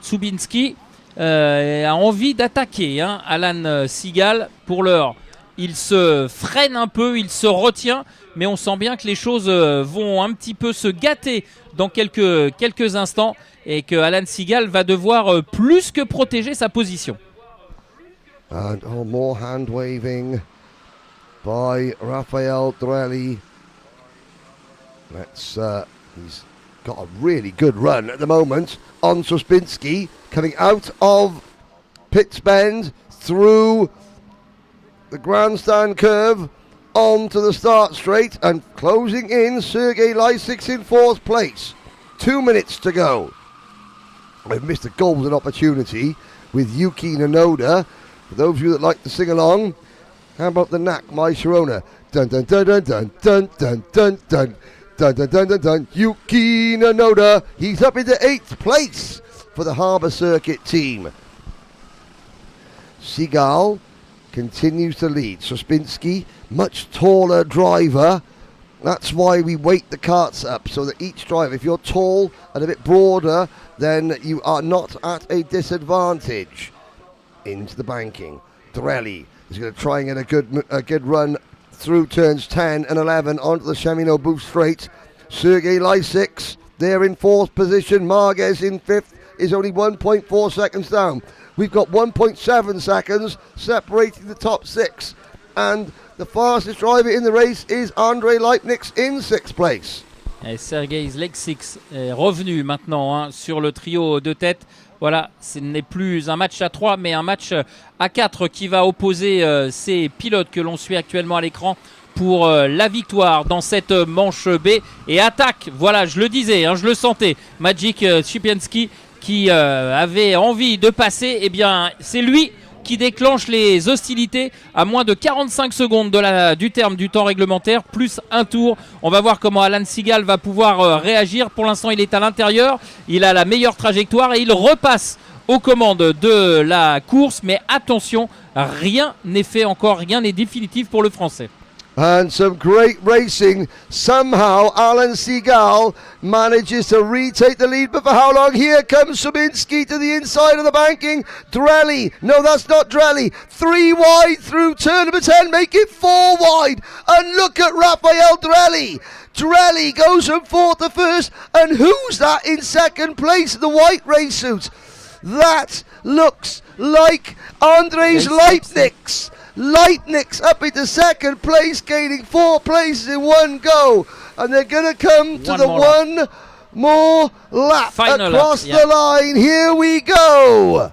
Subienski a envie d'attaquer Alan Seagal. Pour l'heure, il se freine un peu, il se retient, mais on sent bien que les choses vont un petit peu se gâter dans quelques instants et que Alan Seagal va devoir plus que protéger sa position.
And more hand waving by Raphael Drelli. He's got a really good run at the moment on Suspinski, coming out of Pitts Bend through the grandstand curve onto the start straight and closing in. Sergei Lysix in 4th place. 2 minutes to go. I've missed a golden opportunity with Yuki Nonoda. For those of you that like to sing along, how about the knack, my Sharona? Dun dun dun dun dun dun dun dun dun dun dun dun dun dun. Yuki Nonoda, he's up into 8th place for the Harbour Circuit team. Seagal continues to lead. Suspinski, much taller driver. That's why we weight the carts up, so that each driver, if you're tall and a bit broader, then you are not at a disadvantage. Into the banking. Drelli is going to try and get a good run through turns 10 and 11 onto the Cheminot Boost straight. Sergei Lysix there in 4th position. Marquez in 5th is only 1.4 seconds down. We've got 1.7 seconds separating the top 6. and the fastest driver in the race is Andrei Leipnix in 6th place.
Et Sergei Leksix est revenu maintenant sur le trio de tête. Voilà, ce n'est plus un match à 3, mais un match à 4 qui va opposer ces pilotes que l'on suit actuellement à l'écran pour la victoire dans cette manche B. Et attaque, voilà, je le disais, je le sentais, Maciej Szczepiński qui avait envie de passer, eh bien c'est lui qui déclenche les hostilités à moins de 45 secondes du terme du temps réglementaire, plus un tour. On va voir comment Alan Seagal va pouvoir réagir. Pour l'instant, il est à l'intérieur, il a la meilleure trajectoire et il repasse aux commandes de la course. Mais attention, rien n'est fait encore, rien n'est définitif pour le Français.
And some great racing. Somehow Alan Seagal manages to retake the lead, but for how long? Here comes Szczepiński to the inside of the banking. Drelly, no, that's not Drelly. 3 wide through turn number 10, make it 4 wide. And look at Raphael Drelly. Drelly goes from 4th to 1st, and who's that in 2nd place? The white race suit. That looks like Andrejs Leipnix. Leipnix up into 2nd place, gaining 4 places in one go, and they're going to come to the one more lap across the line. Here we go.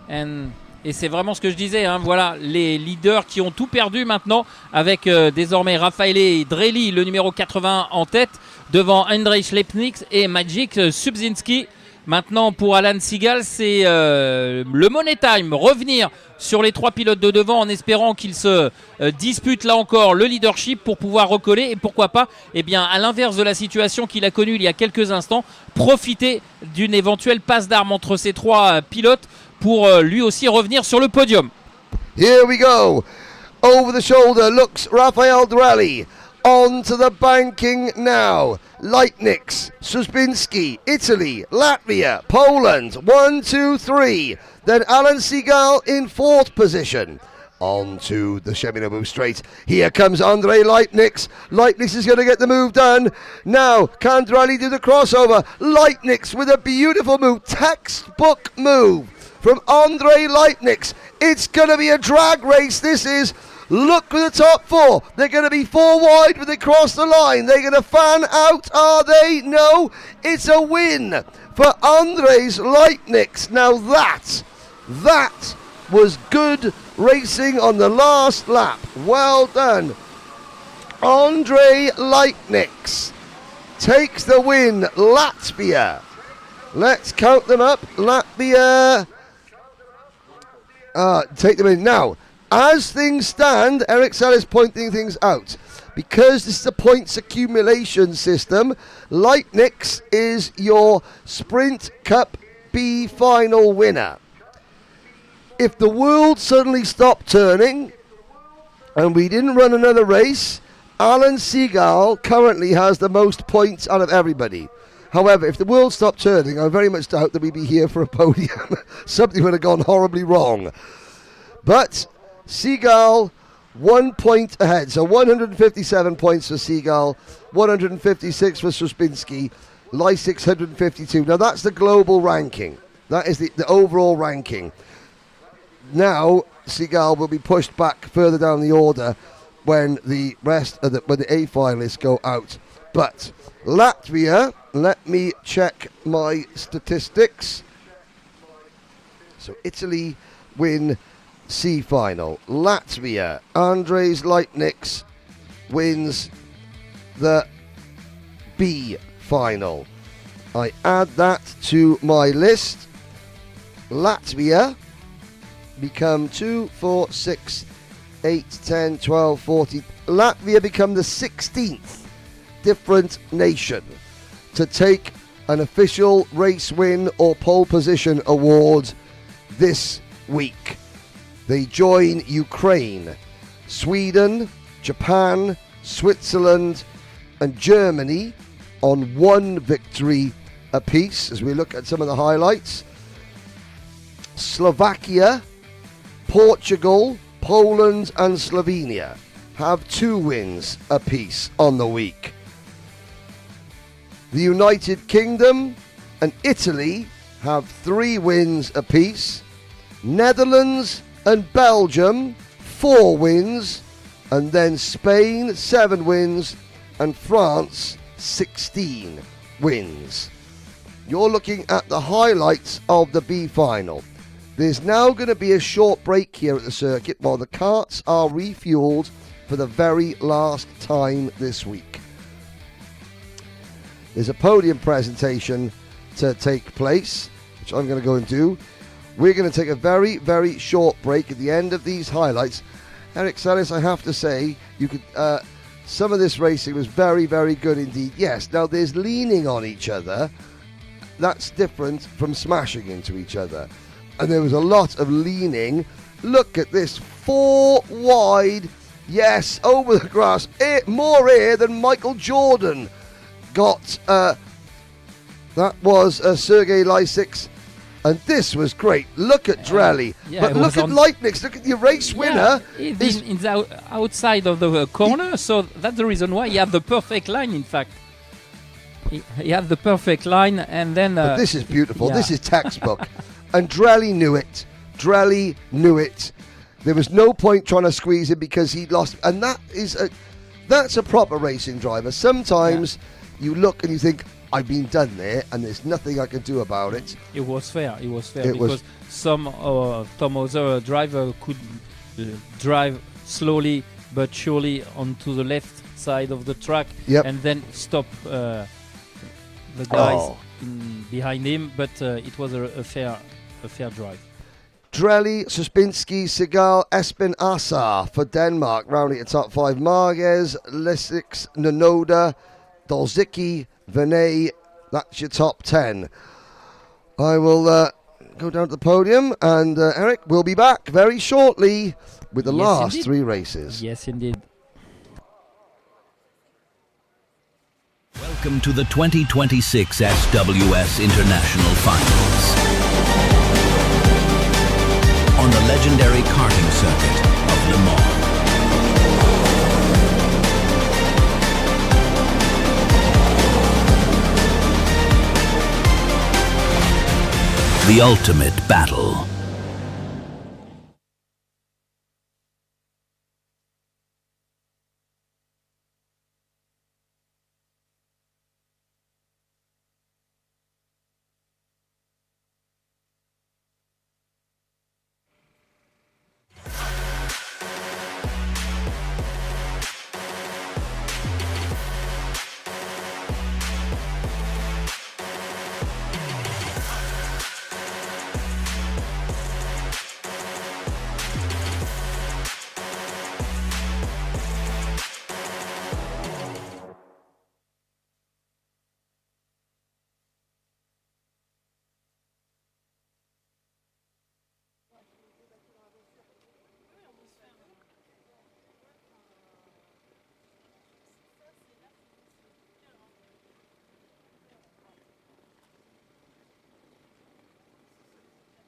Et c'est vraiment ce que je disais, voilà, les leaders qui ont tout perdu maintenant, avec désormais Raffaele Drelly, le numéro 80 en tête, devant Andrei Leipnix et Maciej Szczepiński. Maintenant, pour Alan Seagal, c'est le money time, revenir sur les 3 pilotes de devant en espérant qu'ils se disputent là encore le leadership pour pouvoir recoller et pourquoi pas, eh bien, à l'inverse de la situation qu'il a connue il y a quelques instants, profiter d'une éventuelle passe d'armes entre ces 3 pilotes pour lui aussi revenir sur le podium.
Here we go. Over the shoulder looks Raphael Drelly. On to the banking now. Leipnix, Szczepiński, Italy, Latvia, Poland, 1, 2, 3. Then Alan Seagal in 4th position. On to the Shemino straight. Here comes Andrei Leipnix. Leipnix is going to get the move done. Now, can Drelly do the crossover? Leipnix with a beautiful move. Textbook move from Andrei Leipnix. It's going to be a drag race, this is. Look at the top 4. They're going to be 4 wide when they cross the line. They're going to fan out, are they? No, it's a win for Andrejs Leipnix. Now that was good racing on the last lap. Well done. Andrei Leipnix takes the win. Latvia. Let's count them up. Latvia. Take them in now. As things stand, Eric Sell is pointing things out. Because this is a points accumulation system, Leipnix is your Sprint Cup B final winner. If the world suddenly stopped turning and we didn't run another race, Alan Seagal currently has the most points out of everybody. However, if the world stopped turning, I very much doubt that we'd be here for a podium. Something would have gone horribly wrong. But Seagal 1 point ahead, so 157 points for Seagal, 156 for Szczepiński, Lie 652. Now that's the global ranking. That is the overall ranking. Now Seagal will be pushed back further down the order when the rest of when the A finalists go out. But Latvia, let me check my statistics. So Italy win C final. Latvia, Andrejs Leipnix wins the B final. I add that to my list. Latvia become 2, 4, 6, 8, 10, 12, 14. Latvia become the 16th different nation to take an official race win or pole position award this week. They join Ukraine, Sweden, Japan, Switzerland and Germany on 1 victory apiece as we look at some of the highlights. Slovakia, Portugal, Poland and Slovenia have 2 wins apiece on the week. The United Kingdom and Italy have 3 wins apiece. Netherlands and Belgium 4 wins, and then Spain 7 wins, and France 16 wins. You're looking at the highlights of the B final. There's now going to be a short break here at the circuit while the karts are refueled for the very last time this week. There's a podium presentation to take place, which I'm going to go and do. We're going to take a very, very short break at the end of these highlights. Eric Salis, I have to say, you could some of this racing was very, very good indeed. Yes, now there's leaning on each other. That's different from smashing into each other. And there was a lot of leaning. Look at this, 4 wide. Yes, over the grass. More air than Michael Jordan got. That was Sergei Lysyk's. And this was great. Look at Drelly. But look at Leibniz. Look at your race winner.
In the outside of the corner. So that's the reason why he had the perfect line, in fact. He had the perfect line. And then.
But this is beautiful. Yeah. This is textbook. And Drelly knew it. Drelly knew it. There was no point trying to squeeze him because he lost. And that's a proper racing driver. Sometimes you look and you think, I've been done there, and there's nothing I can do about it.
It was fair. Because some other driver could drive slowly but surely onto the left side of the track, and then stop the guys behind him. But it was a fair drive.
Drelly, Suspinski, Segal, Espen Assar for Denmark, rounding at top 5. Marquez, Lysyk's, Nonoda, Dolzicki, Vinay, that's your top 10. I will go down to the podium, and Eric will be back very shortly with the last indeed. 3 races.
Yes, indeed.
Welcome to the 2026 SWS International Finals. On the legendary karting circuit of Le Mans. The ultimate battle.